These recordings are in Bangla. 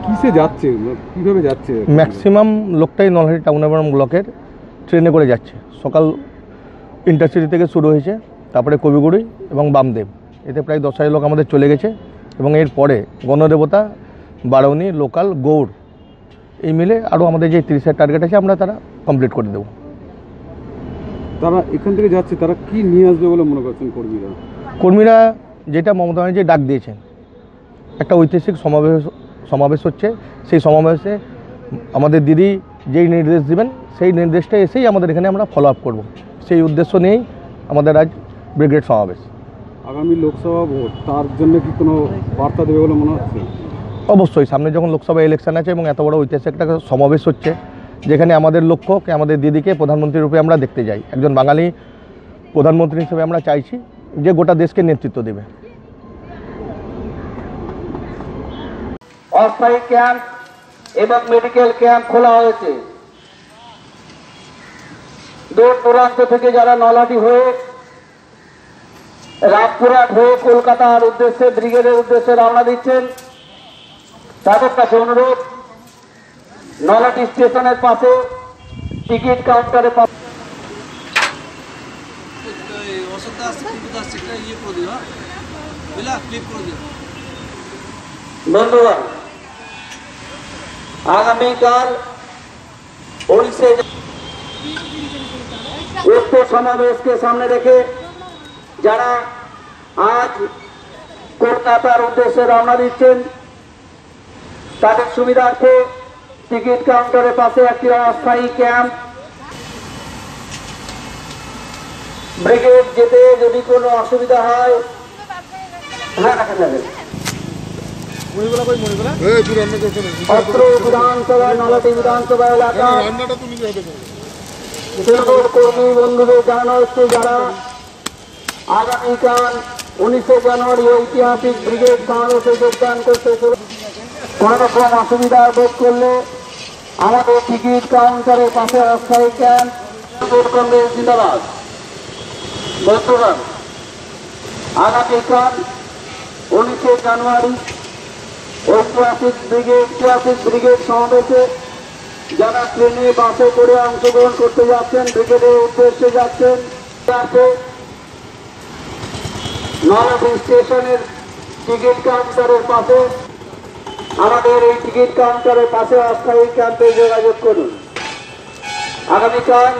কিসে যাচ্ছে, কীভাবে যাচ্ছে? ম্যাক্সিমাম লোকটাই নলহাটি টাউন এবং ব্লকের ট্রেনে করে যাচ্ছে। সকাল ইন্টারসিটি থেকে শুরু হয়েছে, তারপরে কবিগুড়ি এবং বামদেব, এতে প্রায় 10,000 লোক আমাদের চলে গেছে। এবং এরপরে গণদেবতা, বারৌনি, লোকাল, গৌড় এই মিলে আরও আমাদের যে 30,000 টার্গেট আছে আমরা তারা কমপ্লিট করে দেবো। তারা এখান থেকে যাচ্ছে, তারা কি নিয়ে আসবে বলে মনে করছেন কর্মীরা? যেটা মমতা ব্যানার্জি ডাক দিয়েছেন, একটা ঐতিহাসিক সমাবেশ হচ্ছে, সেই সমাবেশে আমাদের দিদি যেই নির্দেশ দিবেন সেই নির্দেশটা এসেই আমাদের এখানে আমরা ফলো আপ করবো। সেই উদ্দেশ্য নিয়েই আমাদের আজ ব্রিগেড সমাবেশ। আগামী লোকসভা ভোট, তার জন্য কি কোনো বার্তা দেবে বলে মনে হচ্ছে? অবশ্যই, সামনে যখন লোকসভা ইলেকশন আছে এবং এত বড় ঐতিহাসিক একটা সমাবেশ হচ্ছে, যেখানে আমাদের লক্ষ্যকে আমাদের দিদিকে প্রধানমন্ত্রী রূপে আমরা দেখতে যাই, একজন বাঙালি প্রধানমন্ত্রী হিসেবে আমরা চাইছি যে গোটা দেশকে নেতৃত্ব দেবে। অস্থায়ী ক্যাম্প এবং মেডিকেল ক্যাম্প খোলা হয়েছে। দূর দূরান্ত থেকে যারা নলহাটি হয়ে, রামপুরহাট হয়ে কলকাতার উদ্দেশ্যে, ব্রিগেডের উদ্দেশ্যে রওনা দিচ্ছেন, তাদের কাছে অনুরোধ, নলহাটি স্টেশনের পাশে টিকিট কাউন্টারের পাশে বন্ধুগণ, আগামীকাল 19 উক্ত সমাবেশকে সামনে রেখে যারা আজ কলকাতার উদ্দেশ্যে রওনা দিচ্ছেন, তাদের সুবিধার্থে টিকিট কাউন্টারের পাশে একটি অস্থায়ী ক্যাম্প, ব্রিগেড যেতে যদি কোনো অসুবিধা হয়, অত্র বিধানসভা, নলহাটি বিধানসভা এলাকা কর্মী বন্ধুদের জানানো হচ্ছে, যারা আগামীকাল 19 জানুয়ারি ঐতিহাসিক ব্রিগেড সমাবেশে যোগদান করতে কোন রকম অসুবিধা বোধ করলে আমাদের টিকিট কাউন্টারের পাশে অস্থায়ী ক্যাম্প। কংগ্রেস জিন্দাবাদ। বন্ধুগণ, আগামীকাল 19 জানুয়ারি ঐতিহাসিক ব্রিগেড সমাবেশে যারা ট্রেনে, বাসে করে অংশগ্রহণ করতে যাচ্ছেন, ব্রিগেডের উদ্দেশ্যে যাচ্ছেন, নলহাটি স্টেশনের টিকিট কাউন্টারের পাশে, আমাদের এই টিকিট কাউন্টারের পাশে অস্থায়ী ক্যাম্পে যোগাযোগ করুন। আগামীকাল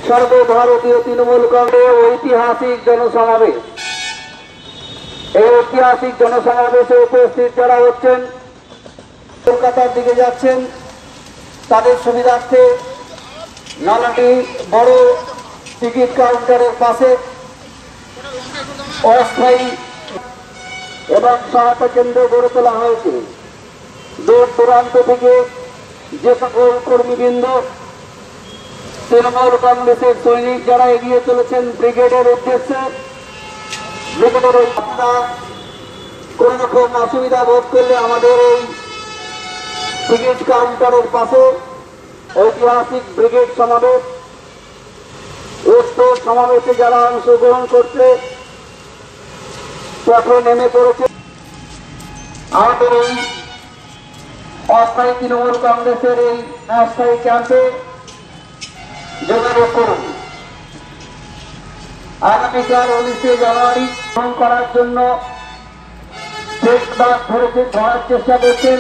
সর্বভারতীয় তৃণমূল কংগ্রেস ঐতিহাসিক জনসমাবেশ। এই ঐতিহাসিক জনসমাবেশে উপস্থিত যারা হচ্ছেন, কলকাতার দিকে যাচ্ছেন, তাদের সুবিধার্থে নলহাটি বড় টিকিট কাউন্টারের পাশে অস্থায়ী এবং সহায়তা কেন্দ্র গড়ে তোলা হয়েছে। দূর দূরান্ত থেকে যে সকল কর্মীবৃন্দ, তৃণমূল কংগ্রেসের সৈনিক যারা এগিয়ে চলেছেন ব্রিগেডের উদ্দেশ্যে, ব্রিগেডের কোন রকম অসুবিধা বোধ করলে আমাদের এই টিকিট কাউন্টারের পাশে ঐতিহাসিক ব্রিগেড সমাবেশ, উক্ত সমাবেশে যারা অংশগ্রহণ করতে পথে নেমে পড়েছে, আমাদের এই অস্থায়ী তৃণমূল কংগ্রেসের এই অস্থায়ী ক্যাম্পে যোগাযোগ করুন। আগামীকাল 19 জানুয়ারি গ্রহণ করার জন্য ধরার চেষ্টা করছেন।